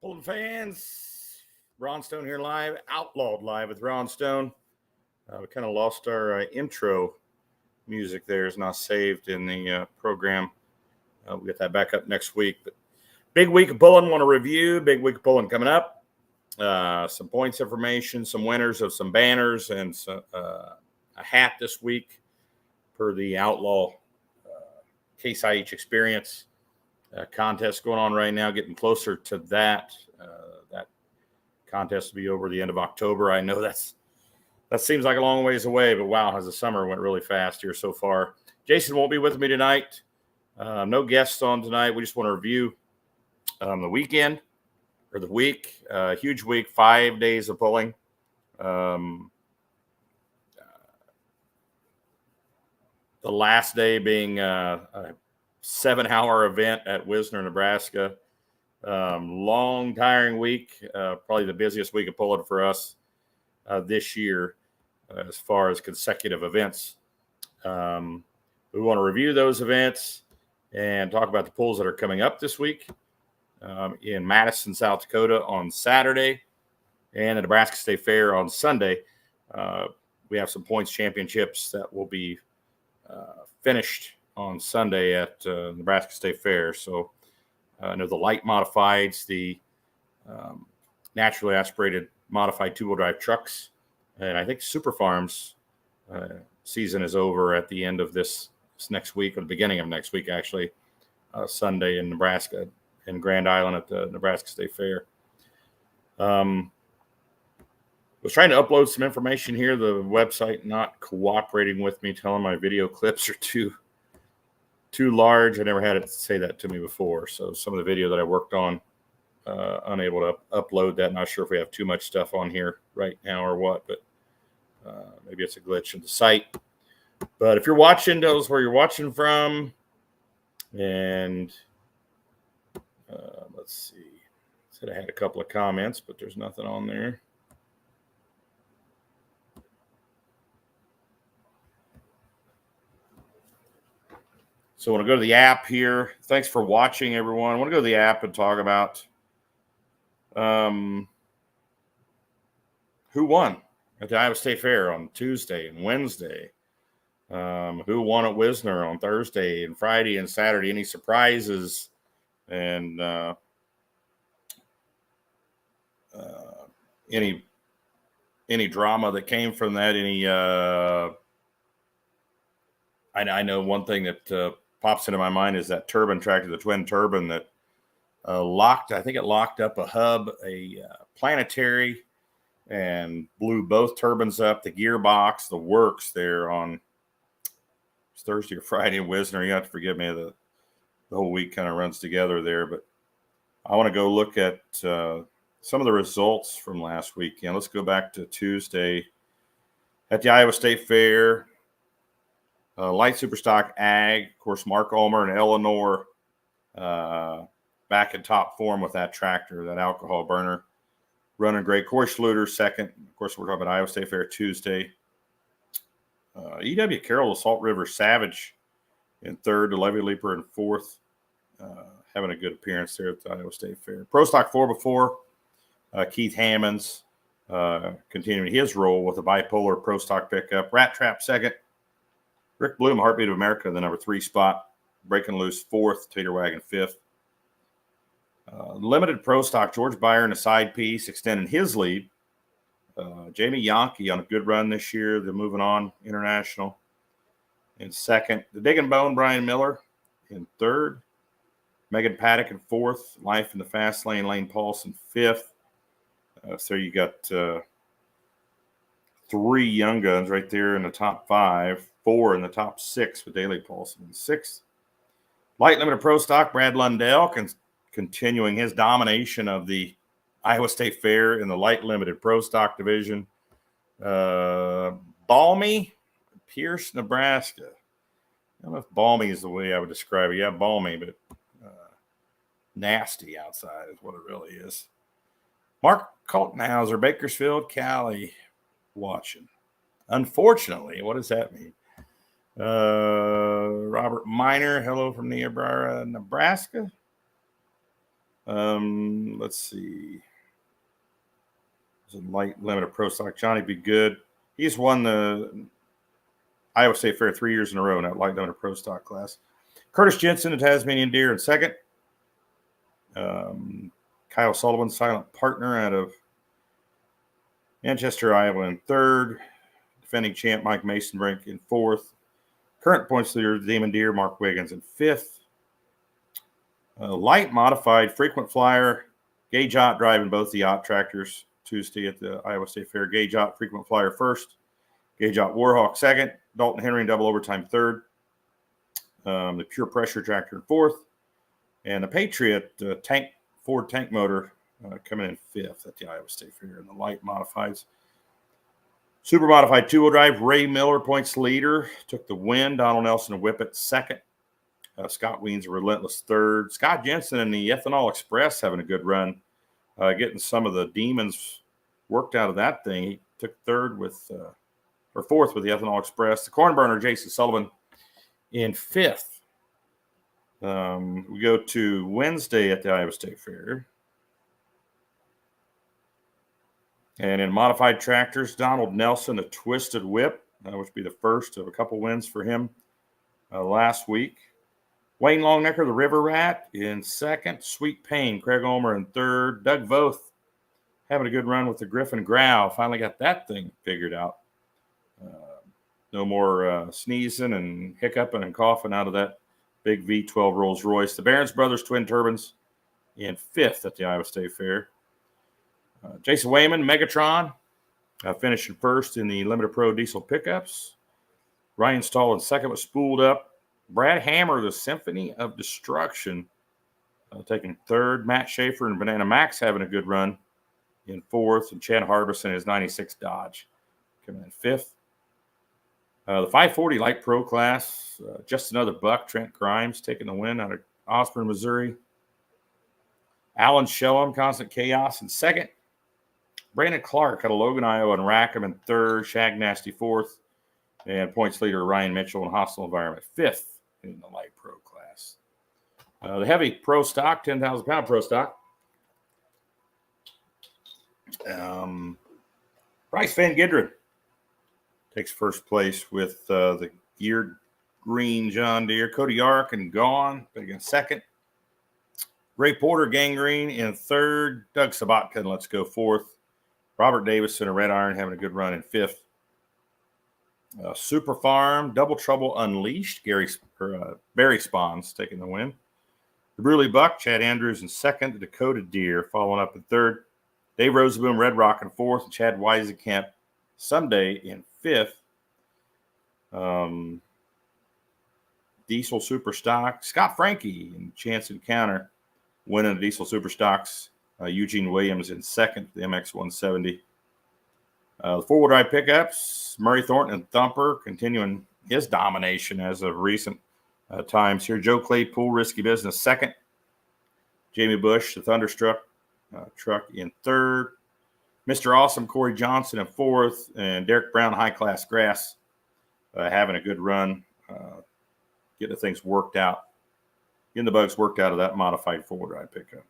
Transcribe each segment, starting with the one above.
Pulling fans, Ron Stone here live, Outlawed live with Ron Stone. We kind of lost our intro music there. It's not saved in the program. We'll get that back up next week. But big week of pulling, want to review. Big week of pulling coming up. Some points information, some winners of some banners, and a hat this week per the Outlaw Case IH experience. Contest going on right now, getting closer to that. That contest will be over the end of October. I know that seems like a long ways away, but wow, as the summer went really fast here so far. Jason won't be with me tonight. No guests on tonight. We just want to review the weekend or the week. Huge week, 5 days of pulling. The last day being a 7-hour event at Wisner, Nebraska. Long, tiring week. Probably the busiest week of pulling for us this year as far as consecutive events. We want to review those events and talk about the pulls that are coming up this week in Madison, South Dakota on Saturday, and the Nebraska State Fair on Sunday. We have some points championships that will be finished on Sunday at Nebraska State Fair. So I know the light modifieds, the naturally aspirated modified two-wheel drive trucks, and I think Super Farms season is over at the end of this next week, or the beginning of next week, actually, Sunday in Nebraska, in Grand Island at the Nebraska State Fair. Was trying to upload some information here. The website not cooperating with me, telling my video clips are too large. I never had it say that to me before. So some of the video that I worked on, unable to upload that. Not sure if we have too much stuff on here right now or what, but maybe it's a glitch in the site. But if you're watching, tell us where you're watching from. And let's see. Said I had a couple of comments, but there's nothing on there. So I want to go to the app here. Thanks for watching, everyone. I want to go to the app and talk about who won at the Iowa State Fair on Tuesday and Wednesday. Who won at Wisner on Thursday and Friday and Saturday. Any surprises and any drama that came from that. I know one thing that pops into my mind is that turbine tractor, the twin turbine that locked up a hub, a planetary, and blew both turbines up, the gearbox, the works there on Thursday or Friday in Wisner. You have to forgive me, the whole week kind of runs together there, but I want to go look at some of the results from last weekend. Let's go back to Tuesday at the Iowa State Fair. Light Superstock Ag, of course, Mark Ulmer and Eleanor back in top form with that tractor, that alcohol burner. Running great. Corey Schluter second. Of course, we're talking about Iowa State Fair Tuesday. E.W. Carroll, the Salt River Savage in third. The Levy Leaper in fourth. Having a good appearance there at the Iowa State Fair. Pro Stock 4x4. Keith Hammonds continuing his role with a bipolar Pro Stock pickup. Rat Trap second. Rick Bloom, Heartbeat of America, the number 3 spot. Breaking Loose fourth. Tater Wagon fifth. Limited Pro Stock, George Byron, a side piece, extending his lead. Jamie Yankee on a good run this year. They're moving on international in second. The Dig and Bone, Brian Miller in third. Megan Paddock in fourth. Life in the Fast Lane, Lane Paulson fifth. So you got 3 young guns right there in the top 5. 4 in the top 6 with Daley Paulson in sixth. Light Limited Pro Stock, Brad Lundell continuing his domination of the Iowa State Fair in the Light Limited Pro Stock division. Balmy, Pierce, Nebraska. I don't know if balmy is the way I would describe it. Yeah, balmy, but nasty outside is what it really is. Mark Kaltenhauser, Bakersfield, Cali, watching. Unfortunately, what does that mean? Robert Miner, hello from Niobrara, Nebraska. Let's see. There's a light limited pro stock. Johnny Be Good. He's won the Iowa State Fair 3 years in a row in that light limited pro stock class. Curtis Jensen, the Tasmanian Deer, in second. Kyle Sullivan, silent partner, out of Manchester, Iowa, in third. Defending champ Mike Masonbrink in fourth. Current points leader, Demon Deer, Mark Wiggins, in fifth. Light modified frequent flyer, Gage Ott driving both the yacht tractors Tuesday at the Iowa State Fair. Gage Ott, frequent flyer first. Gage Ott Warhawk second. Dalton Henry in double overtime third. The pure pressure tractor in fourth. And the Patriot Ford tank motor coming in fifth at the Iowa State Fair in the light modifieds. Super modified two-wheel drive, Ray Miller, points leader, took the win. Donald Nelson and Whippet second. Scott Weens, a relentless third. Scott Jensen and the Ethanol Express having a good run, getting some of the demons worked out of that thing. He took fourth with the Ethanol Express. The corn burner, Jason Sullivan, in fifth. We go to Wednesday at the Iowa State Fair. And in modified tractors, Donald Nelson, a Twisted Whip, which would be the first of a couple wins for him last week. Wayne Longnecker, the River Rat, in second. Sweet Pain, Craig Ulmer, in third. Doug Voth having a good run with the Griffin Growl. Finally got that thing figured out. No more sneezing and hiccuping and coughing out of that big V12 Rolls Royce. The Barons Brothers Twin Turbines in fifth at the Iowa State Fair. Jason Wayman, Megatron, finishing first in the Limited Pro Diesel pickups. Ryan Stahl in second was spooled up. Brad Hammer, the Symphony of Destruction, taking third. Matt Schaefer and Banana Max having a good run in fourth. And Chad Harbison, his 96 Dodge, coming in fifth. The 540 Light Pro class, just another buck. Trent Grimes taking the win out of Osborne, Missouri. Alan Shellham, Constant Chaos, in second. Brandon Clark out of Logan, Iowa, and Rackham in third. Shag Nasty fourth. And points leader Ryan Mitchell in Hostile Environment fifth in the Light Pro class. The heavy pro stock, 10,000 pound pro stock. Bryce Van Gidren takes first place with the geared green John Deere. Cody Yark and Gone against second. Ray Porter, Gangrene, in third. Doug Sabatka and Let's Go fourth. Robert Davison and Red Iron having a good run in fifth. Super Farm, Double Trouble Unleashed, Barry Spawns taking the win. The Bruley Buck, Chad Andrews in second. The Dakota Deer following up in third. Dave Roseboom, Red Rock in fourth. And Chad Weisenkamp, Someday, in fifth. Diesel Super Stock, Scott Frankie in Chance Encounter, winning the Diesel Super Stocks. Eugene Williams in second, the MX 170. The four-wheel drive pickups, Murray Thornton and Thumper continuing his domination as of recent times here. Joe Claypool, Risky Business, second. Jamie Bush, the Thunderstruck truck, in third. Mr. Awesome, Corey Johnson, in fourth. And Derek Brown, High Class Grass, having a good run, getting the things worked out, getting the bugs worked out of that modified four-wheel drive pickup.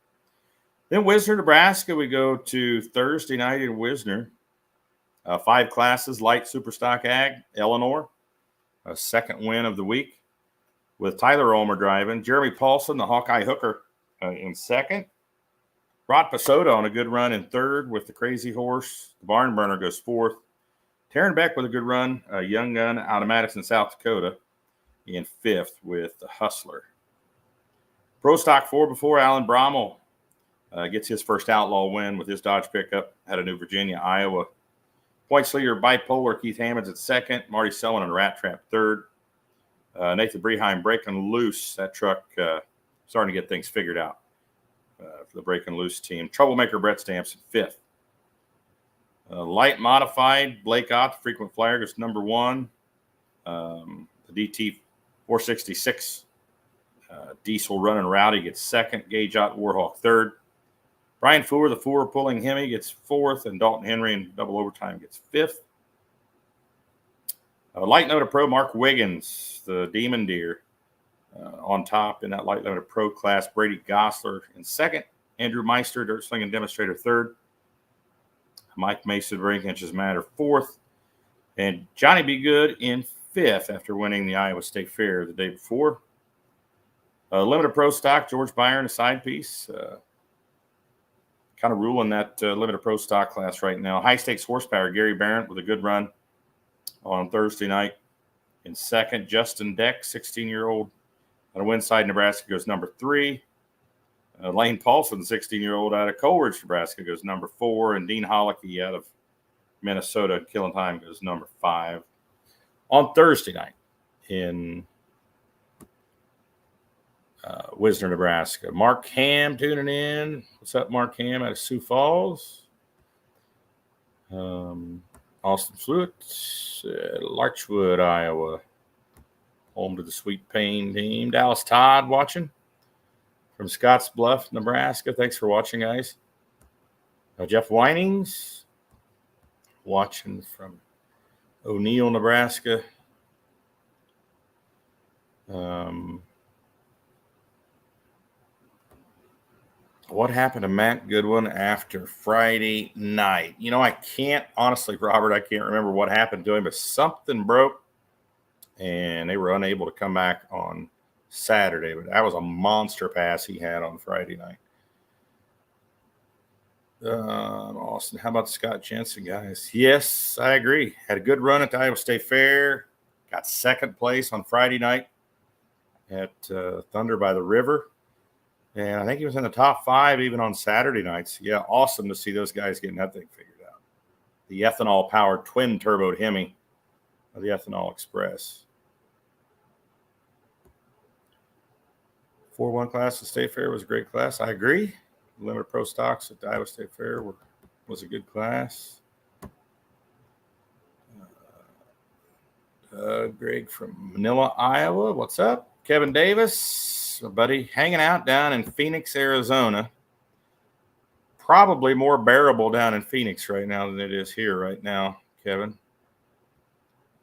Then Wisner, Nebraska, we go to Thursday night in Wisner. 5 classes, light super stock ag, Eleanor, a second win of the week with Tyler Ulmer driving. Jeremy Paulson, the Hawkeye Hooker, in second. Rod Pasoda on a good run in third with the Crazy Horse. The Barn Burner goes fourth. Taryn Beck with a good run, a young gun out of Madison, South Dakota, in fifth with the Hustler. Pro Stock 4x4, Alan Brommel gets his first outlaw win with his Dodge pickup out of New Virginia, Iowa. Points leader Bipolar, Keith Hammonds at second. Marty Selman and Rat Trap third. Nathan Breheim breaking loose. That truck starting to get things figured out for the breaking loose team. Troublemaker Brett Stamps in fifth. Light modified, Blake Ott, frequent flyer, goes number one. The DT 466 Diesel Running Rowdy gets second. Gage Ott Warhawk third. Brian Fuhr, the Fuhr pulling Hemi, gets fourth. And Dalton Henry in double overtime gets fifth. Light Limited Pro Mark Wiggins, the Demon Deer, on top in that Light Limited Pro class. Brady Gosler in second. Andrew Meister, Dirt Slinging Demonstrator, third. Mike Mason, Brink Inches Matter, fourth. And Johnny Be Good in fifth after winning the Iowa State Fair the day before. Limited Pro Stock, George Byron, a side piece. Kind of ruling that Limited Pro Stock class right now. High Stakes Horsepower, Gary Barrett with a good run on Thursday night. In second, Justin Deck, 16-year-old out of Winside, Nebraska, goes number 3. Lane Paulson, 16-year-old out of Coleridge, Nebraska, goes number 4. And Dean Hollicky out of Minnesota, Killing Time, goes number 5. On Thursday night in Wisner, Nebraska. Mark Ham tuning in. What's up, Mark Ham out of Sioux Falls? Austin Fluid, Larchwood, Iowa. Home to the Sweet Pain team. Dallas Todd watching from Scottsbluff, Nebraska. Thanks for watching, guys. Jeff Winings watching from O'Neill, Nebraska. What happened to Matt Goodwin after Friday night? You know, I can't, honestly, Robert, I can't remember what happened to him, but something broke, and they were unable to come back on Saturday. But that was a monster pass he had on Friday night. Austin, how about the Scott Jensen guys? Yes, I agree. Had a good run at the Iowa State Fair. Got second place on Friday night at Thunder by the River. And I think he was in the top 5 even on Saturday nights. Yeah, awesome to see those guys getting that thing figured out. The ethanol-powered twin-turboed Hemi of the Ethanol Express. 4-1 class at State Fair was a great class. I agree. Limited Pro Stocks at the Iowa State Fair was a good class. Greg from Manila, Iowa. What's up? Kevin Davis, my buddy, hanging out down in Phoenix, Arizona. Probably more bearable down in Phoenix right now than it is here right now, Kevin.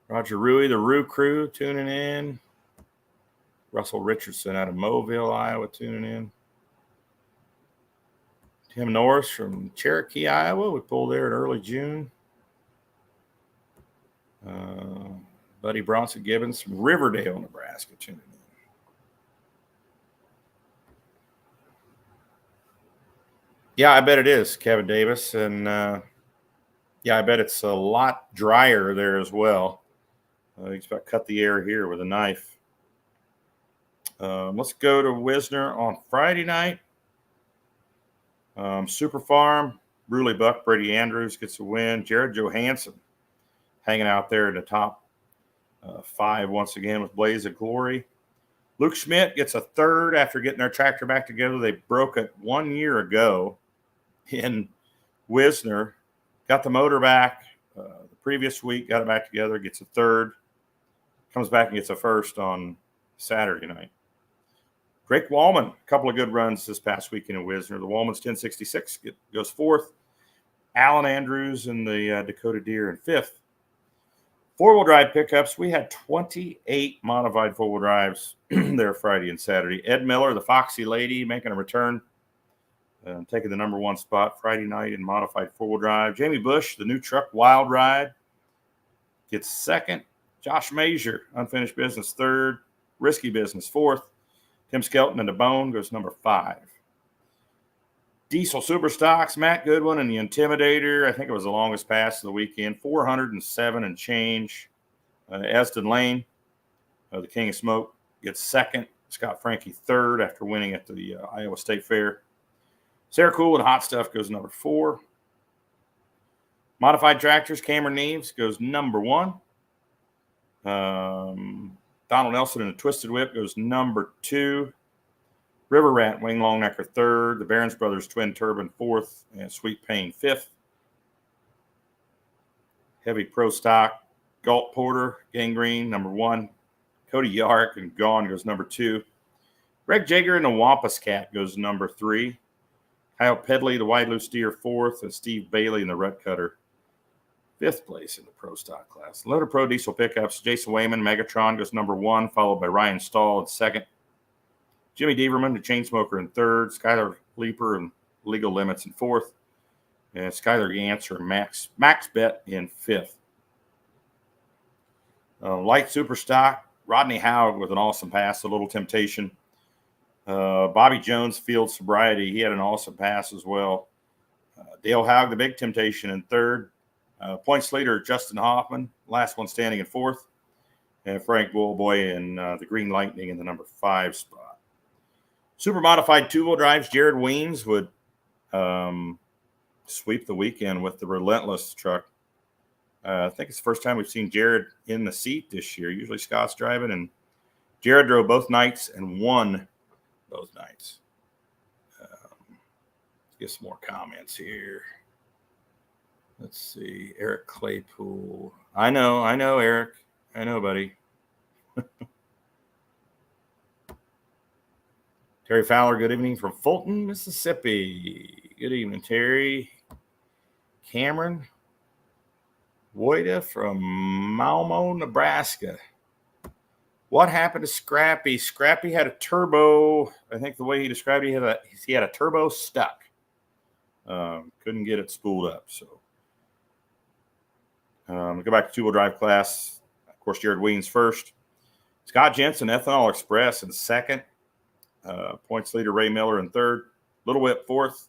Roger Rui, the Rue Crew, tuning in. Russell Richardson out of Mobile, Iowa, tuning in. Tim Norris from Cherokee, Iowa. We pulled there in early June. Buddy Bronson Gibbons from Riverdale, Nebraska, tuning in. Yeah, I bet it is, Kevin Davis. And, yeah, I bet it's a lot drier there as well. You just about cut the air here with a knife. Let's go to Wisner on Friday night. Super Farm, Bruley Buck, Brady Andrews gets a win. Jared Johansson hanging out there in the top 5 once again with Blaze of Glory. Luke Schmidt gets a third after getting their tractor back together. They broke it 1 year ago in Wisner. Got the motor back the previous week, got it back together, gets a third. Comes back and gets a first on Saturday night. Drake Wallman, a couple of good runs this past weekend in Wisner. The Wallman's 1066 goes 4th. Alan Andrews and the Dakota Deer in 5th. 4-wheel drive pickups. We had 28 modified 4-wheel drives there Friday and Saturday. Ed Miller, the Foxy Lady, making a return, taking the number 1 spot Friday night in modified 4-wheel drive. Jamie Bush, the new truck Wild Ride, gets 2nd. Josh Mazier, Unfinished Business, 3rd. Risky Business, 4th. Tim Skelton and the Bone goes number 5. Diesel Superstocks, Matt Goodwin and the Intimidator. I think it was the longest pass of the weekend. 407 and change. Eston Lane, the King of Smoke, gets 2nd. Scott Frankie 3rd after winning at the Iowa State Fair. Sarah Cool and Hot Stuff goes number 4. Modified Tractors, Cameron Neves goes number 1. Donald Nelson and the Twisted Whip goes number 2. River Rat, Wayne Longnecker 3rd. The Barons Brothers Twin Turbine 4th. And Sweet Pain 5th. Heavy Pro Stock, Galt Porter, Gangrene, number 1. Cody Yark and Gone goes number 2. Greg Jager and the Wampus Cat goes number 3. Kyle Pedley, the Wide Loose Steer 4th. And Steve Bailey and the Rut Cutter 5th place in the Pro Stock class. Loader Pro Diesel Pickups, Jason Wayman, Megatron goes number 1, followed by Ryan Stahl at 2nd. Jimmy Deaverman, the Chainsmoker in 3rd. Skylar Leeper and Legal Limits in fourth. And Skylar Gantz or Max Bet in fifth. Light Super Stock, Rodney Howard with an awesome pass, a Little Temptation. Bobby Jones, Field Sobriety, he had an awesome pass as well. Dale Haug, the Big Temptation in third. Points leader, Justin Hoffman, last one standing in fourth. And Frank Bullboy in the Green Lightning in the number 5 spot. Super modified two-wheel drives, Jared Weems would sweep the weekend with the Relentless truck. I think it's the first time we've seen Jared in the seat this year. Usually Scott's driving, and Jared drove both nights and won both nights. Get some more comments here. Let's see. Eric Claypool. I know, Eric. I know, buddy. Terry Fowler, good evening from Fulton, Mississippi. Good evening, Terry. Cameron Woida from Malmo, Nebraska. What happened to Scrappy? Scrappy had a turbo. I think the way he described it, he had a turbo stuck. Couldn't get it spooled up. So go back to two-wheel drive class. Of course, Jared Weems first. Scott Jensen, Ethanol Express in second. Points leader Ray Miller in third. Little Whip fourth.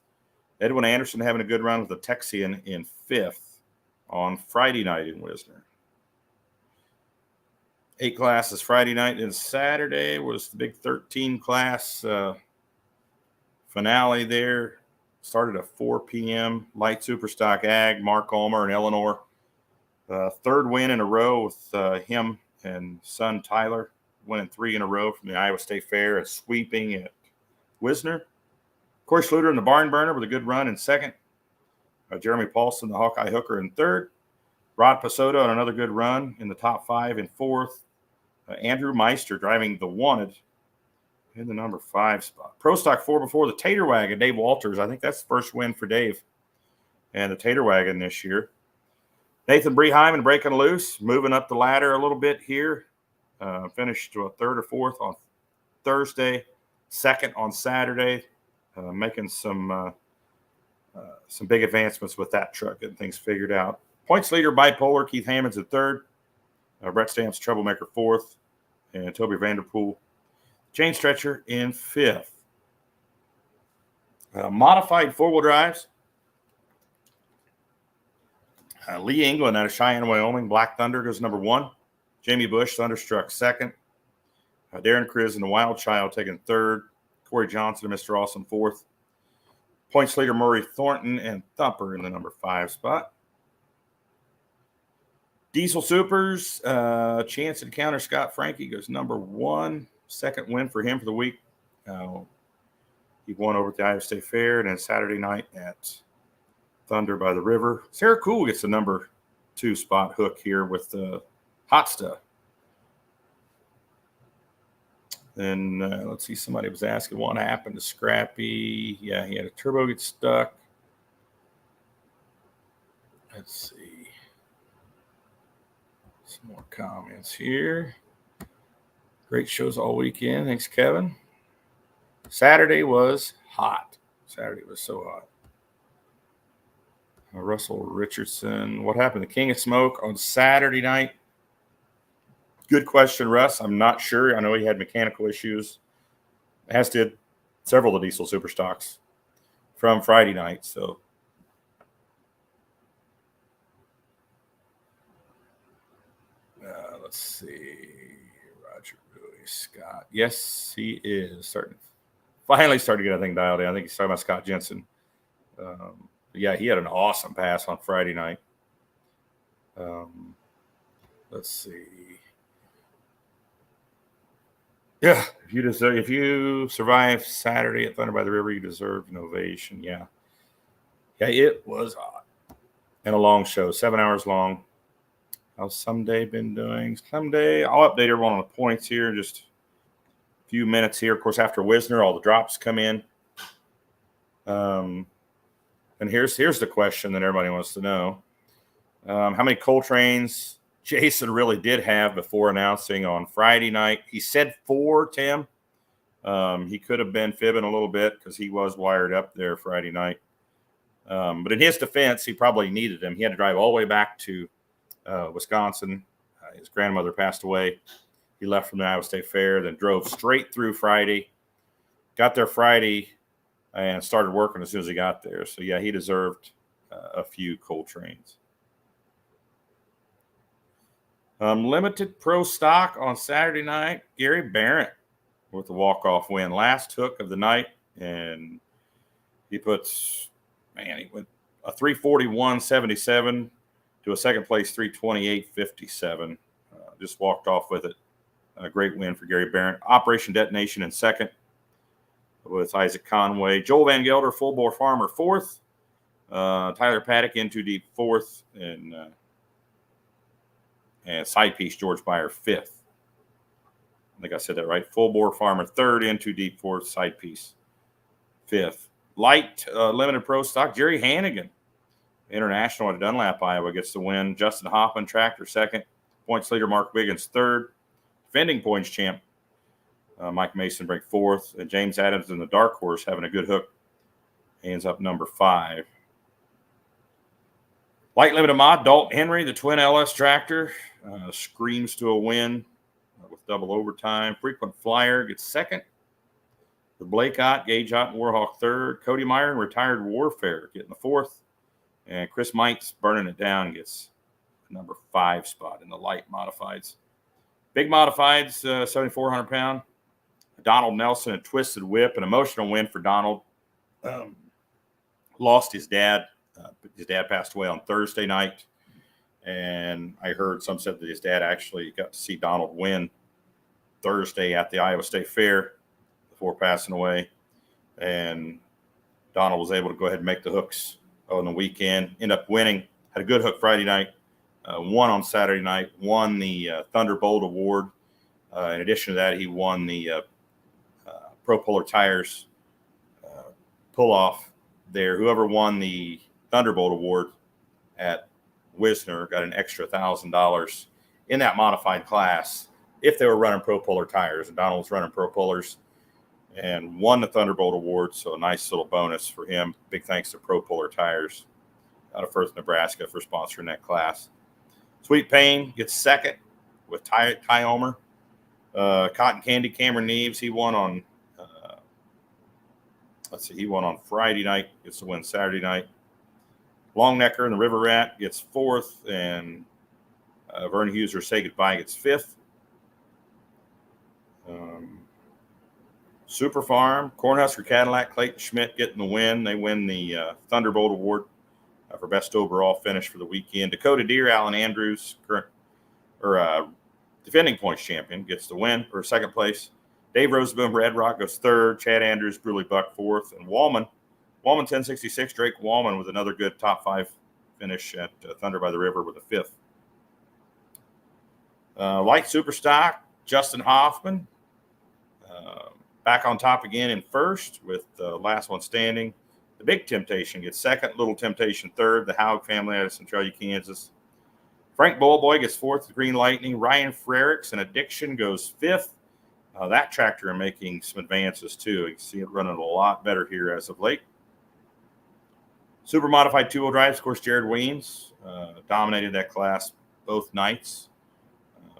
Edwin Anderson having a good run with the Texian in fifth on Friday night in Wisner. 8 classes Friday night, and Saturday was the big 13 class finale there. Started at 4 p.m. Light Superstock Ag, Mark Ulmer and Eleanor. Third win in a row with him and son Tyler, winning 3 in a row from the Iowa State Fair and sweeping at Wisner. Corey Schluter in the Barn Burner with a good run in second. Jeremy Paulson, the Hawkeye Hooker, in third. Rod Pasotto on another good run in the top 5 in fourth. Andrew Meister driving the Wanted in the number 5 spot. Pro Stock 4 the Tater Wagon, Dave Walters. I think that's the first win for Dave and the Tater Wagon this year. Nathan Breheim and Breaking Loose, moving up the ladder a little bit here. Finished to a 3rd or 4th on Thursday, 2nd on Saturday, making some big advancements with that truck, getting things figured out. Points leader Bipolar, Keith Hammonds in 3rd. Brett Stamps, Troublemaker 4th, and Toby Vanderpool, Chain Stretcher in 5th. Modified 4-wheel drives. Lee England out of Cheyenne, Wyoming. Black Thunder goes number 1. Jamie Bush, Thunderstruck 2nd. Darren Kriz and the Wild Child taking 3rd. Corey Johnson and Mr. Awesome 4th. Points leader Murray Thornton and Thumper in the number 5 spot. Diesel Supers, chance to counter Scott Frankie goes number 1. Second win for him for the week. He won over at the Iowa State Fair, and then Saturday night at Thunder by the River. Sarah Cool gets the number 2 spot hook here with the Hot Stuff. Then let's see, somebody was asking what happened to Scrappy. Yeah, he had a turbo get stuck. Let's see. Some more comments here. Great shows all weekend. Thanks, Kevin. Saturday was hot. Saturday was so hot. Russell Richardson. What happened to King of Smoke on Saturday night? Good question, Russ. I'm not sure. I know he had mechanical issues, as did several of the Diesel Super Stocks from Friday night. So let's see. Roger Bowie, Scott. Yes, he is finally starting to get everything dialed in. I think he's talking about Scott Jensen. Yeah, he had an awesome pass on Friday night. Let's see. Yeah, if you survive Saturday at Thunder by the River, you deserve an ovation. Yeah, it was hot and a long show, 7 hours long. How's Someday been doing? Someday, I'll update everyone on the points here. Just a few minutes here. Of course, after Wisner, all the drops come in. And here's the question that everybody wants to know: how many Coltrane's Jason really did have before announcing on Friday night? He said 4, Tim. He could have been fibbing a little bit because he was wired up there Friday night. But in his defense, he probably needed him. He had to drive all the way back to Wisconsin. His grandmother passed away. He left from the Iowa State Fair, then drove straight through Friday. Got there Friday and started working as soon as he got there. So, yeah, he deserved a few Coltrane's. Limited pro stock on Saturday night. Gary Barrett with the walk-off win. Last hook of the night, and he puts, he went a 341.77 to a second-place 328.57. Just walked off with it. A great win for Gary Barrett. Operation Detonation in second with Isaac Conway. Joel Van Gelder, Full Bore Farmer, fourth. Tyler Paddock in too deep, fourth. And Side Piece George Beyer, fifth. I think I said that right. Full Bore Farmer, third. In too deep, fourth. Side Piece, fifth. Light limited pro stock, Jerry Hannigan, international at Dunlap, Iowa, gets the win. Justin Hoffman, tractor, second. Points leader Mark Wiggins, third. Defending points champ Mike Mason break fourth. And James Adams in the dark horse having a good hook. He ends up number 5. Light limited mod, Dalton Henry, the twin LS tractor, screams to a win with double overtime. Frequent flyer gets second. The Blake Ott, Gage Ott, and Warhawk third. Cody Meyer and Retired Warfare getting the fourth. And Chris Mikes burning it down gets the number 5 spot in the light modifieds. Big modifieds, 7,400 pound. Donald Nelson, a twisted whip, an emotional win for Donald. Lost his dad. His dad passed away on Thursday night. And I heard some said that his dad actually got to see Donald win Thursday at the Iowa State Fair before passing away. And Donald was able to go ahead and make the hooks on the weekend. Ended up winning. Had a good hook Friday night. Won on Saturday night. Won the Thunderbolt Award. In addition to that, he won the Pro Polar Tires pull-off there. Whoever won the Thunderbolt Award at Wisner got an extra $1,000 in that modified class if they were running Pro Polar tires. And Donald was running Pro Polars and won the Thunderbolt Award, so a nice little bonus for him. Big thanks to Pro Polar Tires out of Firth, Nebraska for sponsoring that class. Sweet Payne gets second with Ty Omer. Cotton Candy, Cameron Neves, he won on he won on Friday night, gets to win Saturday night. Longnecker and the River Rat gets fourth, and Vern Huser, Say Goodbye, gets fifth. Super Farm, Cornhusker Cadillac, Clayton Schmidt getting the win. They win the Thunderbolt Award for best overall finish for the weekend. Dakota Deer, Alan Andrews, defending points champion, gets the win for second place. Dave Roseboom, Red Rock goes third. Chad Andrews, Bruley Buck fourth. And Wallman 1066, Drake Wallman with another good top 5 finish at Thunder by the River with a fifth. Light Super Stock, Justin Hoffman back on top again in first with the last one standing. The Big Temptation gets second. Little Temptation third. The Haug family out of Centralia, Kansas. Frank Bowlboy gets fourth. The Green Lightning. Ryan Frericks and Addiction goes fifth. That tractor making some advances too. You can see it running a lot better here as of late. Super modified 2-wheel drives, of course, Jared Weems dominated that class both nights.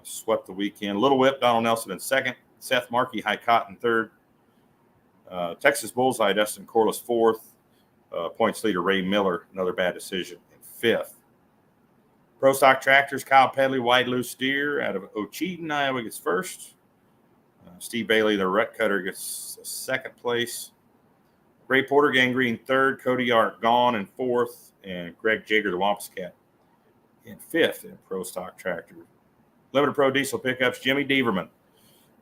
Swept the weekend. Little Whip, Donald Nelson in second. Seth Markey, High Cotton third. Texas Bullseye, Dustin Corliss fourth. Points leader Ray Miller, another bad decision, in fifth. Pro Stock Tractors, Kyle Pedley, Wide Loose Steer out of Ocheyedan, Iowa gets first. Steve Bailey, the Rut Cutter, gets second place. Ray Porter, Gangrene third. Cody Art Gone in fourth. And Greg Jagger, the Wampus Cat, in fifth in Pro Stock Tractor. Limited Pro Diesel Pickups, Jimmy Deaverman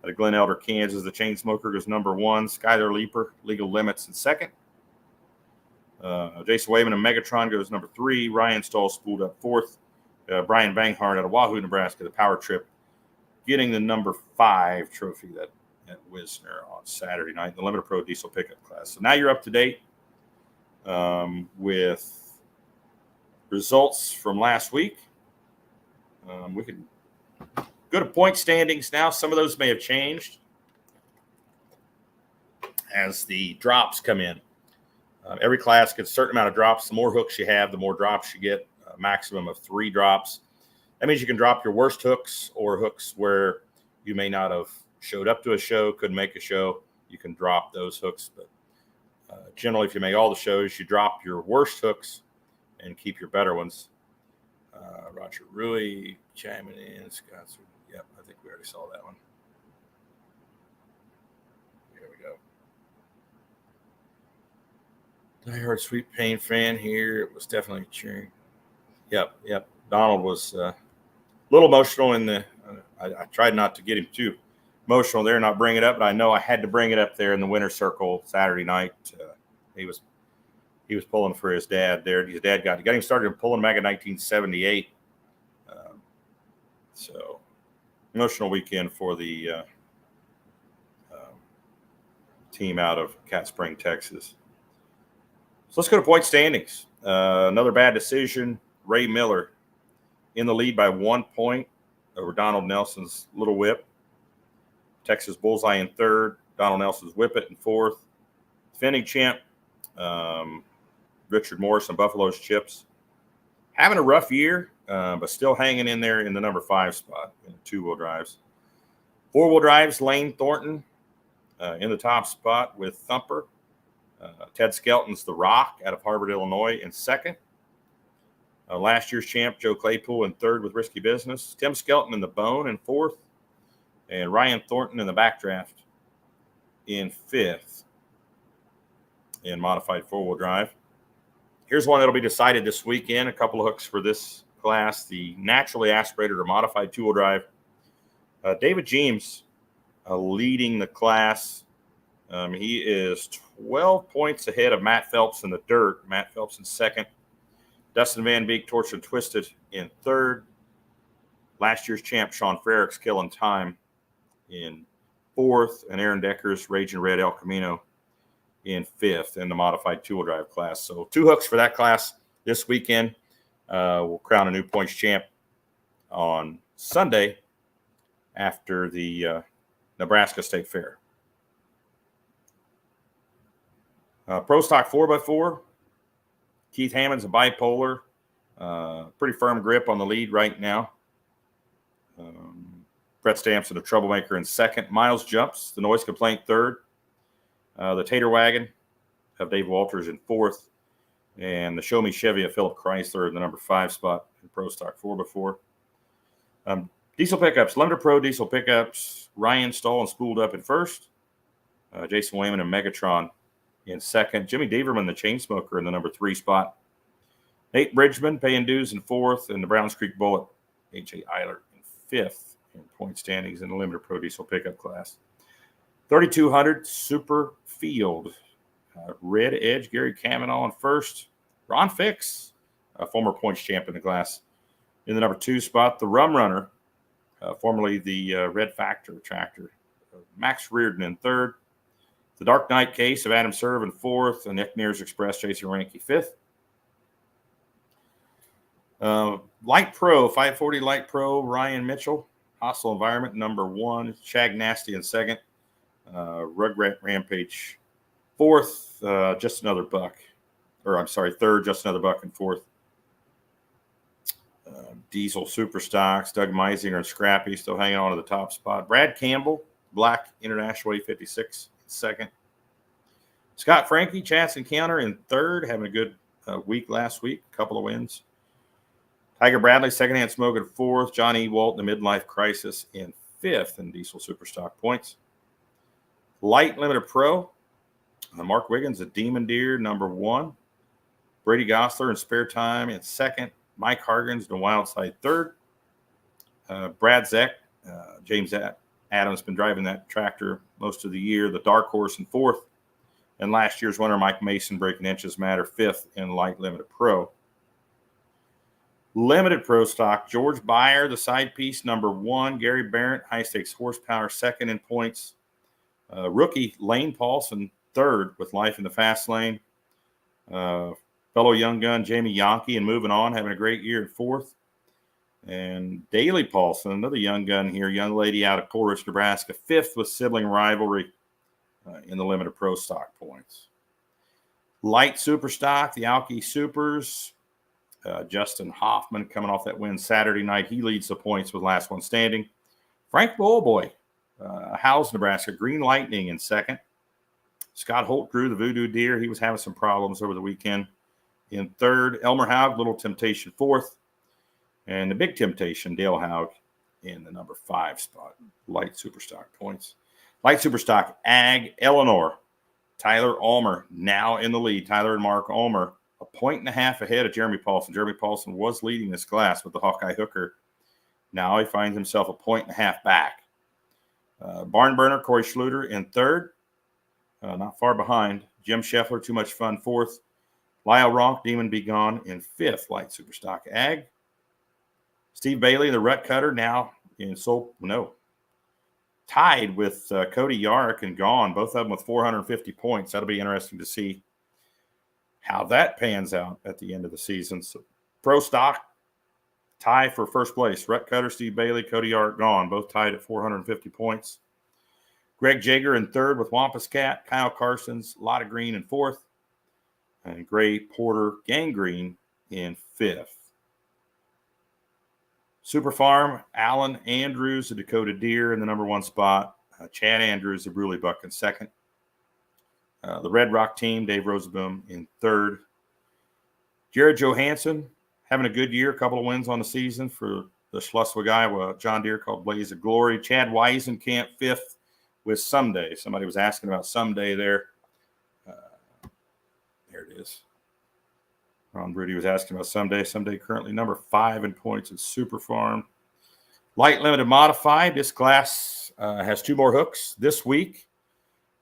out of Glen Elder, Kansas. The Chain Smoker goes number 1. Skyler Leaper, Legal Limits in second. Jason Wayman and Megatron goes number 3. Ryan Stahl spooled up fourth. Brian Banghart out of Wahoo, Nebraska, the Power Trip, getting the number 5 trophy at Wisner on Saturday night, the Limited Pro Diesel Pickup class. So now you're up to date with results from last week. We can go to point standings now. Some of those may have changed. as the drops come in. Every class gets a certain amount of drops. The more hooks you have, the more drops you get, a maximum of 3 drops. That means you can drop your worst hooks or hooks where you may not have showed up to a show, couldn't make a show. You can drop those hooks. But generally, if you make all the shows, you drop your worst hooks and keep your better ones. Roger Rui chiming in. Scott, yep, I think we already saw that one. Here we go. Diehard Sweet Pain fan here. It was definitely cheering. Yep. Donald was a little emotional in the. I tried not to get him too emotional there, not bring it up, but I know I had to bring it up there in the winter circle Saturday night. He was pulling for his dad there. His dad got him started pulling back in 1978. So emotional weekend for the team out of Cat Spring, Texas. So let's go to point standings. Another bad decision. Ray Miller in the lead by 1 point over Donald Nelson's Little Whip. Texas Bullseye in third. Donald Nelson's Whippet in fourth. Defending champ, Richard Morris and Buffalo's Chips. Having a rough year, but still hanging in there in the number 5 spot in 2-wheel drives. 4-wheel drives, Lane Thornton in the top spot with Thumper. Ted Skelton's The Rock out of Harvard, Illinois in second. Last year's champ, Joe Claypool, in third with Risky Business. Tim Skelton in the Bone in fourth. And Ryan Thornton in the Backdraft in fifth in modified 4-wheel drive. Here's one that'll be decided this weekend. A couple of hooks for this class. The naturally aspirated or modified 2-wheel drive. David James leading the class. He is 12 points ahead of Matt Phelps in the dirt. Matt Phelps in second. Dustin Van Beek, Torched and Twisted in third. Last year's champ, Sean Frericks, Killing Time in fourth. And Aaron Decker's Raging Red El Camino in fifth in the modified 2-wheel drive class. So 2 hooks for that class this weekend. We'll crown a new points champ on Sunday after the Nebraska State Fair. Pro Stock 4x4. Keith Hammond's a bipolar. Pretty firm grip on the lead right now. Brett Stampson, a troublemaker, in second. Miles Jumps, the Noise Complaint, third. The Tater Wagon of Dave Walters in fourth. And the Show Me Chevy of Philip Chrysler in the number 5 spot in Pro Stock 4x4. Diesel Pickups, Limited Pro Diesel Pickups, Ryan Stahl and Spooled Up in first. Jason Wayman and Megatron in second. Jimmy Deaverman, the Chainsmoker, in the number 3 spot. Nate Bridgman, Paying Dues, in fourth. And the Browns Creek Bullet, A.J. Eiler, in fifth in point standings in the Limited Pro Diesel Pickup class. 3,200 Super Field. Red Edge, Gary Kavanaugh in first. Ron Fix, a former points champ in the class, in the number 2 spot. The Rum Runner, formerly the Red Factor tractor. Max Reardon in third. The Dark Knight Case of Adam Serve in fourth. And Nick Nears Express, Jason Ranke, fifth. Light Pro, 540 Light Pro, Ryan Mitchell. Hostile Environment, number 1. Shag Nasty in second. Rugrat Rampage, fourth. Just Another Buck. Third. Just Another Buck in fourth. Diesel Superstocks, Doug Meisinger and Scrappy still hanging on to the top spot. Brad Campbell, Black International 856 in second. Scott Frankie, Chance Encounter in third, having a good week last week, a couple of wins. Tiger Bradley, Secondhand Smoke in fourth. John E. Walton, The Midlife Crisis in fifth in Diesel Superstock points. Light Limited Pro, Mark Wiggins, The Demon Deer, number 1. Brady Gosler and Spare Time in second. Mike Hargens, The Wild Side, third. Brad Zeck, James Adams been driving that tractor most of the year. The Dark Horse in fourth. And last year's winner, Mike Mason, Breaking Inches Matter, fifth in Light Limited Pro. Limited Pro Stock, George Byer, The Side Piece, number 1. Gary Barrett, High Stakes Horsepower, second in points. Rookie Lane Paulson, third with Life in the Fast Lane. Fellow young gun Jamie Yonke and Moving On, having a great year in fourth. And Daley Paulson, another young gun here, young lady out of Coleridge, Nebraska, fifth with Sibling Rivalry. in the limited pro stock points. Light super stock, the Alki Supers. Justin Hoffman coming off that win Saturday night. He leads the points with last one standing. Frank Bowlboy, Howes, Nebraska. Green Lightning in second. Scott Holt drew the Voodoo Deer. He was having some problems over the weekend. In third, Elmer Haug, Little Temptation, fourth. And the Big Temptation, Dale Haug, in the number 5 spot. Light Superstock points. Light Superstock, Ag, Eleanor. Tyler Ulmer now in the lead. Tyler and Mark Ulmer, 1.5 points ahead of Jeremy Paulson. Jeremy Paulson was leading this class with the Hawkeye Hooker. Now he finds himself 1.5 points back. Barn Burner, Corey Schluter in third. Not far behind. Jim Scheffler, Too Much Fun, fourth. Lyle Ronk, Demon Be Gone in fifth. Light Superstock Ag. Steve Bailey, the Rut Cutter, now in tied with Cody Yarrick and Gone, both of them with 450 points. That'll be interesting to see how that pans out at the end of the season. So, pro stock tie for first place. Rut Cutter, Steve Bailey, Cody Yarrick, Gone, both tied at 450 points. Greg Jager in third with Wampus Cat. Kyle Carson's Lotta Green in fourth. And Gray Porter Gangrene in fifth. Super Farm, Alan Andrews, the Dakota Deer in the number 1 spot. Chad Andrews, the Bruley Buck in second. The Red Rock team, Dave Rosenbaum in third. Jared Johansson having a good year, a couple of wins on the season for the Schleswig, Iowa John Deere called Blaze of Glory. Chad Weisenkamp, fifth with Someday. Somebody was asking about Someday there. There it is. Ron Brady was asking about Someday. Someday currently number 5 in points in Super Farm. Light Limited Modified. This class has 2 more hooks this week.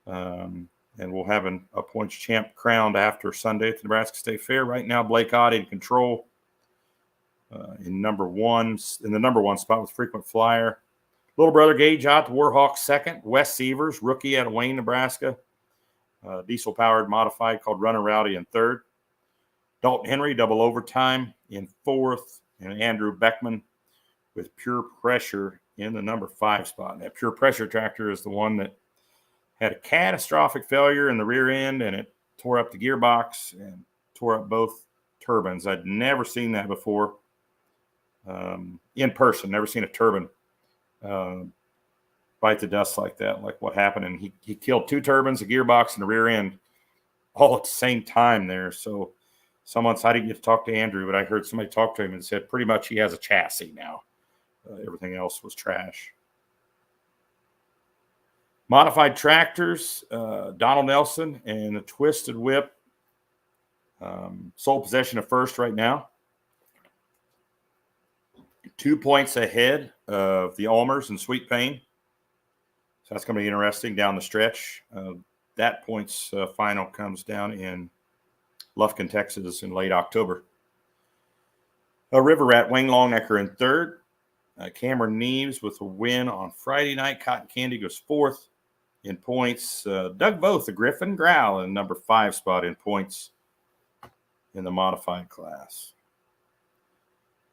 And we'll have a points champ crowned after Sunday at the Nebraska State Fair. Right now, Blake Ott in control in the number 1 spot with Frequent Flyer. Little brother Gage Ott, the Warhawk second. Wes Severs, rookie out of Wayne, Nebraska. Diesel-powered modified called Runner Rowdy in third. Dalton Henry, double overtime in fourth. And Andrew Beckman with Pure Pressure in the number 5 spot. And that Pure Pressure tractor is the one that had a catastrophic failure in the rear end, and it tore up the gearbox and tore up both turbines. I'd never seen that before in person. Never seen a turbine bite the dust like that, like what happened. And he killed 2 turbines, a gearbox, and the rear end all at the same time there. So I didn't get to talk to Andrew, but I heard somebody talk to him and said pretty much he has a chassis now. Everything else was trash. Modified tractors, Donald Nelson and the Twisted Whip. Sole possession of first right now. 2 points ahead of the Ulmers and Sweet Pain. So that's going to be interesting down the stretch. That points final comes down in Lufkin, Texas in late October. River Rat, Wayne Longnecker in third. Cameron Neves with a win on Friday night. Cotton Candy goes fourth in points. Doug Voth, the Griffin Growl, in number 5 spot in points in the modified class.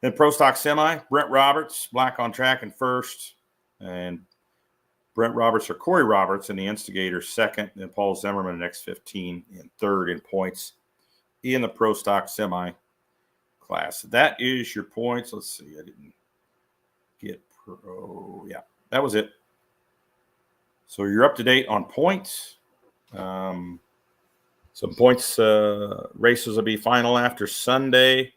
Then Pro Stock Semi, Brent Roberts, Black on Track in first. And Brent Roberts or Corey Roberts in the Instigator second. Then Paul Zimmerman in X15 in third in points in the Pro Stock Semi class. That is your points. Let's see. I didn't get pro. Yeah, that was it. So you're up to date on points. Some points races will be final after Sunday.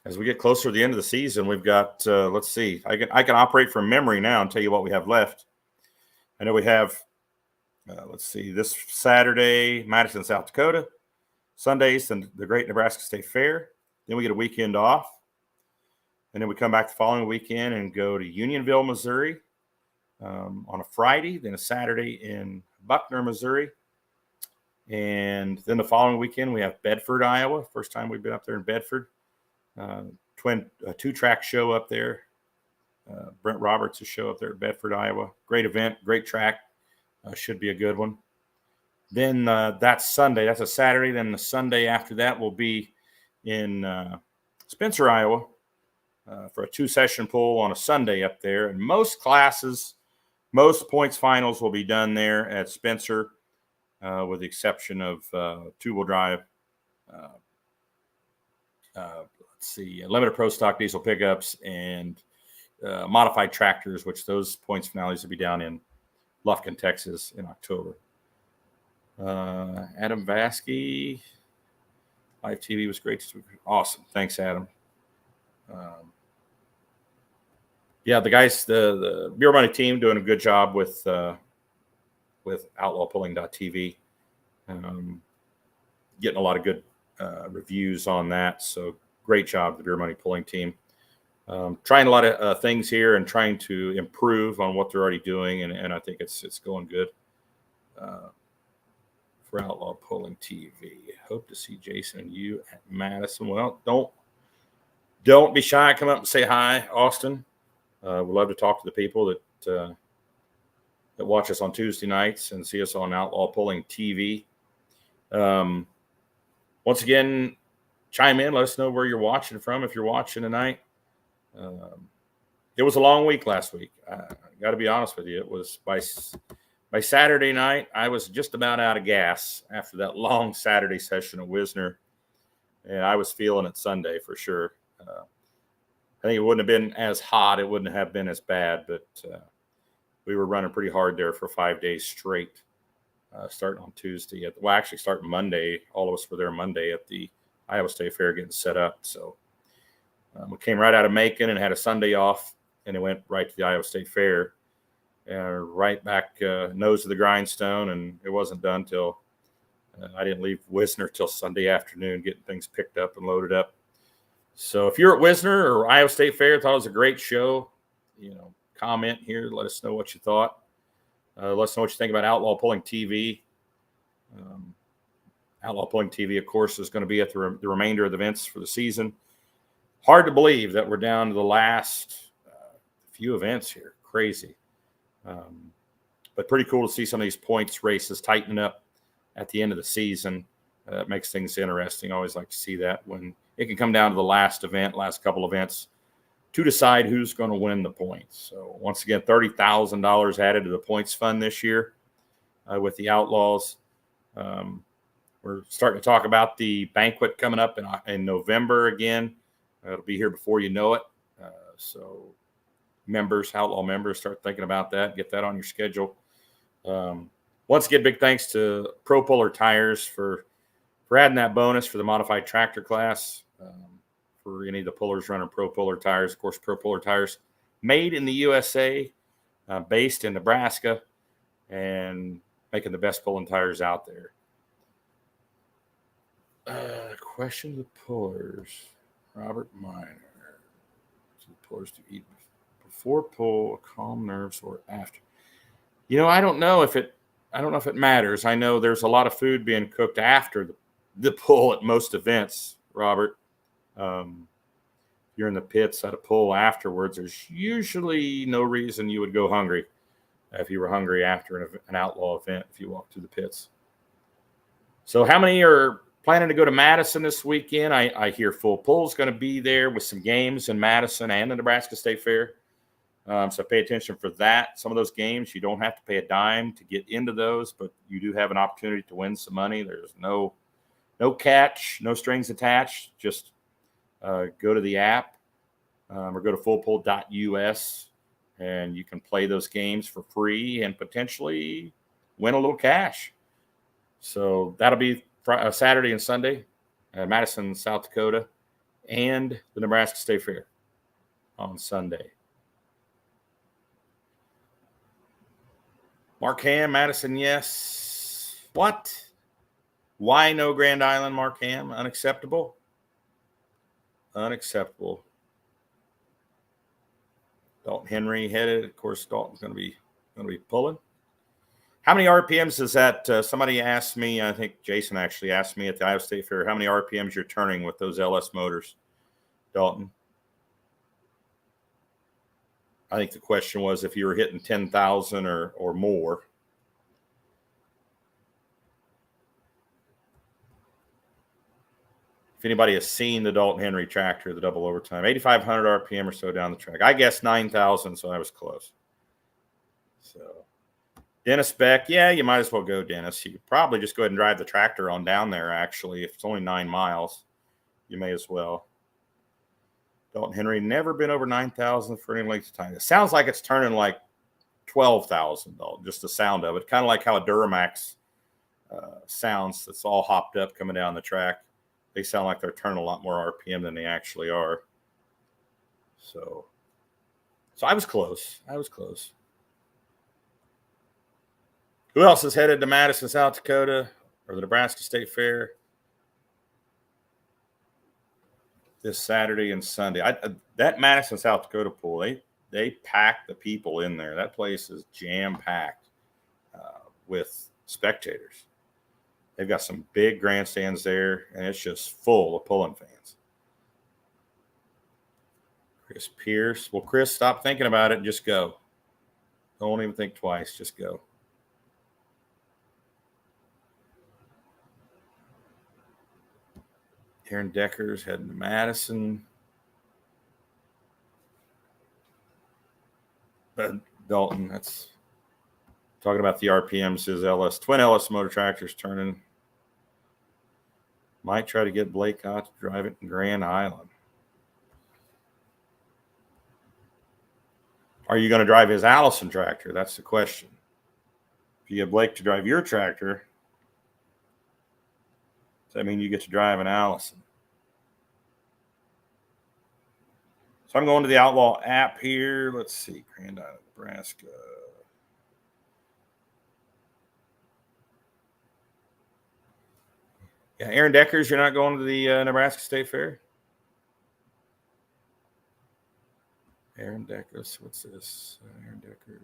As we get closer to the end of the season, we've got, let's see, I can operate from memory now and tell you what we have left. I know we have, let's see, this Saturday, Madison, South Dakota. Sundays, and the Great Nebraska State Fair. Then we get a weekend off. And then we come back the following weekend and go to Unionville, Missouri on a Friday, then a Saturday in Buckner, Missouri. And then the following weekend, we have Bedford, Iowa. First time we've been up there in Bedford. Two-track show up there. Brent Roberts' show up there at Bedford, Iowa. Great event, great track. Should be a good one. Then that's Sunday. That's a Saturday. Then the Sunday after that will be in Spencer, Iowa for a 2-session pull on a Sunday up there. And most classes Most points finals will be done there at Spencer, with the exception of two-wheel drive. Limited pro stock diesel pickups and modified tractors, which those points finales will be down in Lufkin, Texas in October. Adam Vasky, live TV was great. Awesome. Thanks, Adam. The guys, the Beer Money team doing a good job with outlawpulling.tv. Getting a lot of good reviews on that. So great job, the Beer Money Pulling team. Trying a lot of things here and trying to improve on what they're already doing, and I think it's going good for Outlaw Pulling TV. Hope to see Jason and you at Madison. Well, don't be shy. Come up and say hi, Austin. We'd love to talk to the people that watch us on Tuesday nights and see us on Outlaw Pulling TV. Once again, chime in. Let us know where you're watching from if you're watching tonight. It was a long week last week. I got to be honest with you. It was by Saturday night, I was just about out of gas after that long Saturday session at Wisner. And I was feeling it Sunday for sure. I think it wouldn't have been as hot. It wouldn't have been as bad, but we were running pretty hard there for 5 days straight, starting on Tuesday. Actually starting Monday. All of us were there Monday at the Iowa State Fair getting set up. So we came right out of Macon and had a Sunday off, and it went right to the Iowa State Fair. Right back nose of the grindstone, and it wasn't done till I didn't leave Wisner till Sunday afternoon, getting things picked up and loaded up. So if you're at Wisner or Iowa State Fair, thought it was a great show, comment here. Let us know what you thought. Let us know what you think about Outlaw Pulling TV. Outlaw Pulling TV, of course, is going to be at the remainder of the events for the season. Hard to believe that we're down to the last few events here. Crazy. But pretty cool to see some of these points races tightening up at the end of the season. It makes things interesting. I always like to see that when it can come down to the last couple events to decide who's going to win the points. So once again, $30,000 added to the points fund this year with the Outlaws. We're starting to talk about the banquet coming up in November again. It'll be here before you know it. So Outlaw members, start thinking about that. Get that on your schedule. Once again, big thanks to Pro Puller Tires for adding that bonus for the modified tractor class. For any of the pullers running Pro Puller Tires. Of course, Pro Puller Tires made in the USA, based in Nebraska, and making the best pulling tires out there. Question of the pullers. Robert Miner. So the pullers to eat before pull, calm nerves, or after. I don't know if it matters. I know there's a lot of food being cooked after the pull at most events, Robert. You're in the pits at a pull afterwards. There's usually no reason you would go hungry if you were hungry after an outlaw event if you walk through the pits. So how many are planning to go to Madison this weekend? I hear Full Pull's going to be there with some games in Madison and the Nebraska State Fair. So pay attention for that. Some of those games, you don't have to pay a dime to get into those, but you do have an opportunity to win some money. There's no catch, no strings attached. Just go to the app or go to fullpull.us, and you can play those games for free and potentially win a little cash. So that'll be Saturday and Sunday at Madison, South Dakota, and the Nebraska State Fair on Sunday. Mark Ham, Madison, yes. What? Why no Grand Island, Mark Ham? Unacceptable. Unacceptable. Dalton Henry headed. Of course, Dalton's going to be pulling. How many RPMs is that? Somebody asked me. I think Jason actually asked me at the Iowa State Fair. How many RPMs you're turning with those LS motors, Dalton? I think the question was if you were hitting 10,000 or more. If anybody has seen the Dalton Henry tractor, the double overtime, 8,500 RPM or so down the track. I guess 9,000, so I was close. So Dennis Beck, yeah, you might as well go, Dennis. You could probably just go ahead and drive the tractor on down there, actually. If it's only 9 miles, you may as well. Dalton Henry, never been over 9,000 for any length of time. It sounds like it's turning like 12,000, though, just the sound of it. Kind of like how a Duramax sounds. It's all hopped up coming down the track. They sound like they're turning a lot more RPM than they actually are. So I was close. Who else is headed to Madison, South Dakota, or the Nebraska State Fair this Saturday and Sunday? That Madison, South Dakota pool, they pack the people in there. That place is jam-packed with spectators. They've got some big grandstands there, and it's just full of pulling fans. Chris Pierce. Well, Chris, stop thinking about it and just go. Don't even think twice. Just go. Aaron Decker's heading to Madison. But Dalton, that's talking about the RPMs. His twin LS motor tractor's turning. Might try to get Blake out to drive it in Grand Island. Are you going to drive his Allison tractor? That's the question. If you get Blake to drive your tractor, does that mean you get to drive an Allison? So I'm going to the Outlaw app here. Let's see. Grand Island, Nebraska. Yeah, Aaron Deckers, you're not going to the Nebraska State Fair? Aaron Deckers, what's this? Aaron Deckers,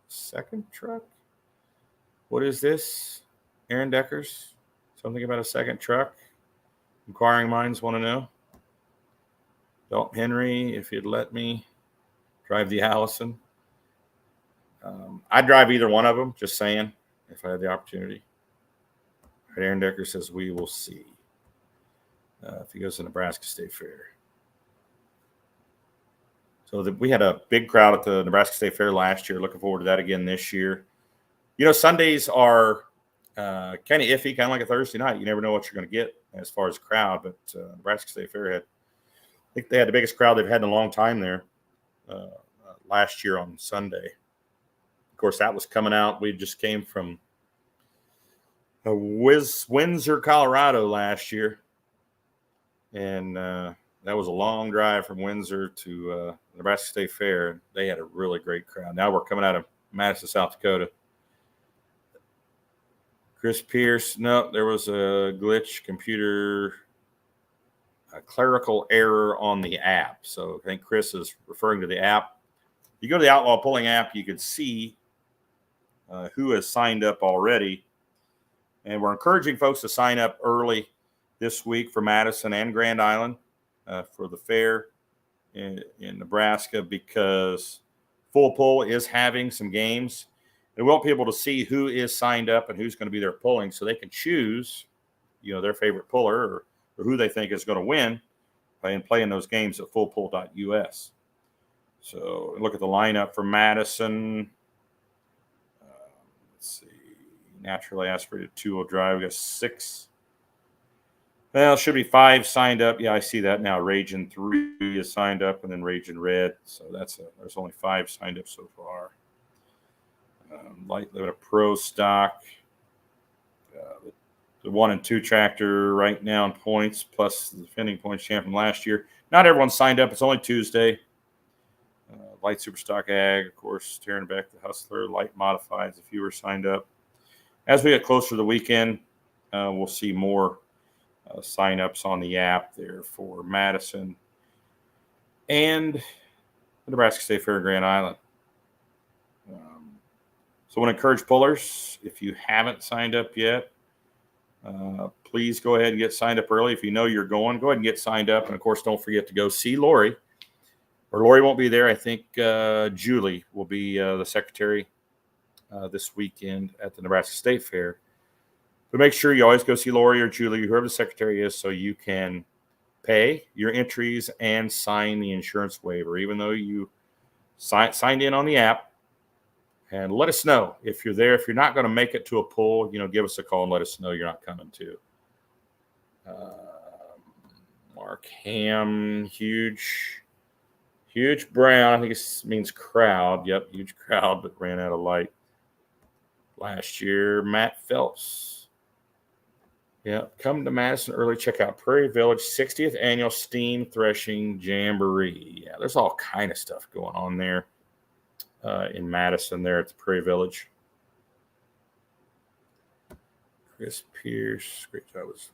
second truck? What is this? Aaron Deckers? Something about a second truck? Inquiring minds want to know. Dalton Henry, if you'd let me drive the Allison. I'd drive either one of them, just saying, if I had the opportunity. All right, Aaron Decker says we will see if he goes to Nebraska State Fair. So we had a big crowd at the Nebraska State Fair last year. Looking forward to that again this year. You know, Sundays are kind of iffy, kind of like a Thursday night. You never know what you're going to get as far as crowd. But Nebraska State Fair I think they had the biggest crowd they've had in a long time there last year on Sunday. Of course, that was coming out. We just came from Windsor, Colorado last year. And that was a long drive from Windsor to Nebraska State Fair. They had a really great crowd. Now we're coming out of Madison, South Dakota. Chris Pierce, no, there was a glitch, a clerical error on the app. So I think Chris is referring to the app. If you go to the Outlaw Pulling app, you can see who has signed up already. And we're encouraging folks to sign up early this week for Madison and Grand Island for the fair in Nebraska, because Full Pull is having some games. They want people to see who is signed up and who's going to be there pulling, so they can choose, their favorite puller or who they think is going to win and play in those games at fullpull.us. So look at the lineup for Madison. Let's see. Naturally aspirated two-wheel drive. We got 6. Well, it should be 5 signed up. Yeah, I see that now. Raging 3 is signed up, and then Raging Red. So there's only 5 signed up so far. Light Limit Pro stock. The 1 and 2 tractor right now in points, plus the defending points champion last year. Not everyone's signed up. It's only Tuesday. Light Super Stock Ag, of course, Taryn Beck, the Hustler. Light Modifieds, a few are signed up. As we get closer to the weekend, we'll see more sign-ups on the app there for Madison and the Nebraska State Fair Grand Island. So I want to encourage pullers, if you haven't signed up yet, please go ahead and get signed up early. If you know you're going, go ahead and get signed up. And, of course, don't forget to go see Lori. Or Lori won't be there. I think Julie will be the secretary this weekend at the Nebraska State Fair. But make sure you always go see Lori or Julie, whoever the secretary is, so you can pay your entries and sign the insurance waiver. Even though you signed in on the app, And let us know if you're there. If you're not going to make it to a pull, give us a call and let us know you're not coming to. Mark Ham, huge brown. I think it means crowd. Yep, huge crowd, but ran out of light last year. Matt Phelps. Yeah, come to Madison early. Check out Prairie Village 60th Annual Steam Threshing Jamboree. Yeah, there's all kind of stuff going on there in Madison there at the Prairie Village. Chris Pierce, great job was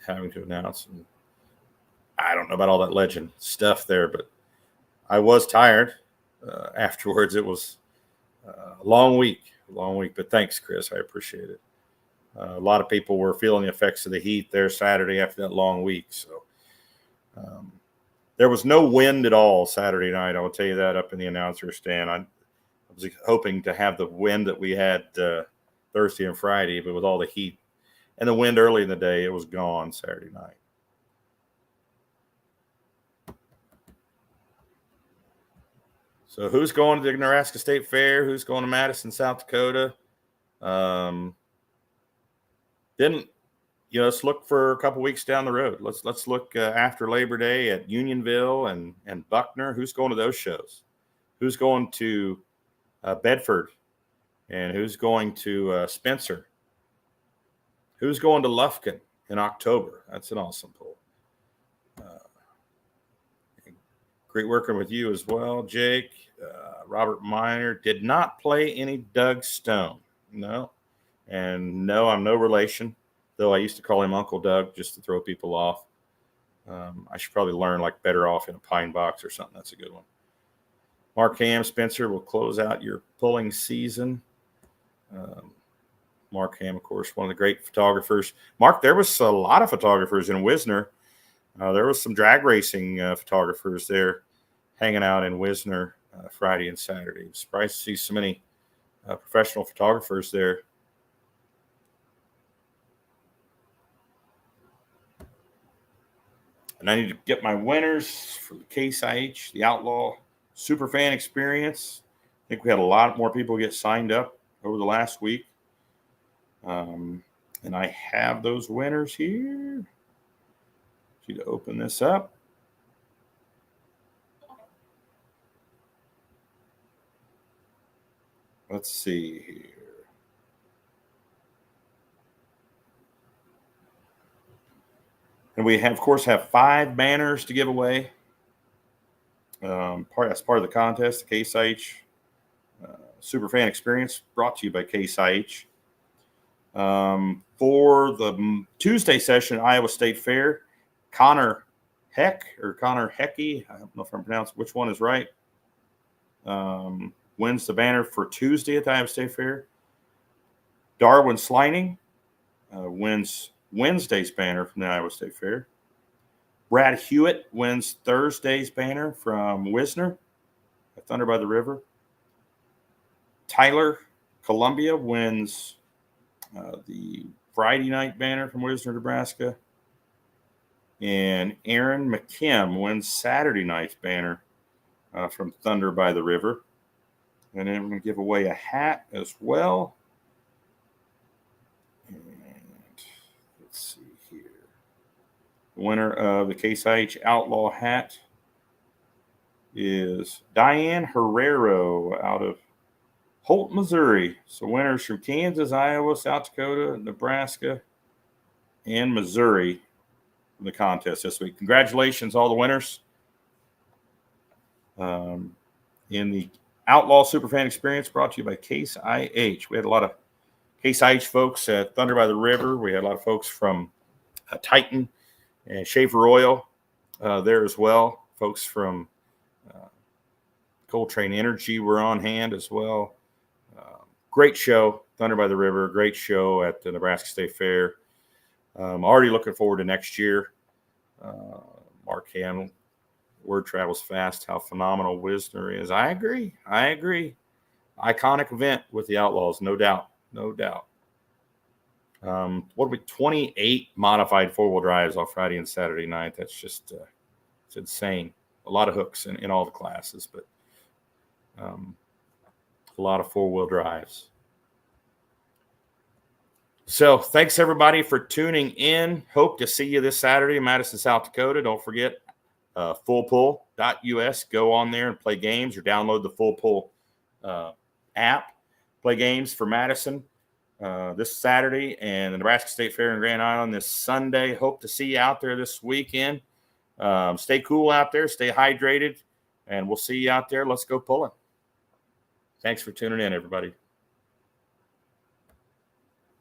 having to announce. And I don't know about all that legend stuff there, but I was tired afterwards. It was a long week, but thanks, Chris. I appreciate it. A lot of people were feeling the effects of the heat there Saturday after that long week. So there was no wind at all Saturday night. I will tell you that up in the announcer stand. I was hoping to have the wind that we had Thursday and Friday, but with all the heat and the wind early in the day, it was gone Saturday night. So who's going to the Nebraska State Fair? Who's going to Madison, South Dakota? Let's look for a couple weeks down the road. Let's look after Labor Day at Unionville and Buckner. Who's going to those shows? Who's going to Bedford? And who's going to Spencer? Who's going to Lufkin in October? That's an awesome poll. Great working with you as well, Jake. Robert Miner did not play any Doug Stone. No. And no, I'm no relation, though I used to call him Uncle Doug just to throw people off. I should probably learn better off in a pine box or something. That's a good one. Mark Ham, Spencer will close out your pulling season. Mark Ham, of course, one of the great photographers. Mark, there was a lot of photographers in Wisner. There was some drag racing photographers there hanging out in Wisner Friday and Saturday. Surprised to see so many professional photographers there. And I need to get my winners for the Case IH, the Outlaw Superfan Experience. I think we had a lot more people get signed up over the last week. And I have those winners here. Need to open this up. Let's see here. And we have, of course, have 5 banners to give away. As part of the contest, the Case IH Superfan Experience, brought to you by Case IH. For the Tuesday session at Iowa State Fair, Connor Hecky, I don't know if I'm pronouncing which one is right, wins the banner for Tuesday at the Iowa State Fair. Darwin Slining wins Wednesday's banner from the Iowa State Fair. Brad Hewitt wins Thursday's banner from Wisner at Thunder by the River. Tyler Columbia wins the Friday night banner from Wisner, Nebraska. And Aaron McKim wins Saturday night's banner from Thunder by the River. And then I'm going to give away a hat as well. And let's see here. The winner of the Case IH Outlaw hat is Diane Herrero out of Holt, Missouri. So winners from Kansas, Iowa, South Dakota, Nebraska, and Missouri in the contest this week. Congratulations, all the winners. In the Outlaw Superfan Experience, brought to you by Case IH. We had a lot of Case IH folks at Thunder by the River. We had a lot of folks from Titan and Schaefer Oil there as well. Folks from Coltrane Energy were on hand as well. Great show, Thunder by the River. Great show at the Nebraska State Fair. Already looking forward to next year. Mark Ham, word travels fast how phenomenal Wisner is. I agree. Iconic event with the Outlaws, no doubt. What are we, 28 modified four-wheel drives off Friday and Saturday night. That's just it's insane. A lot of hooks in all the classes. But A lot of four-wheel drives. So thanks, everybody, for tuning in. Hope to see you this Saturday in Madison, South Dakota. Don't forget fullpull.us. Go on there and play games or download the Full Pull app. Play games for Madison this Saturday and the Nebraska State Fair in Grand Island this Sunday. Hope to see you out there this weekend. Stay cool out there. Stay hydrated. And we'll see you out there. Let's go pulling. Thanks for tuning in, everybody.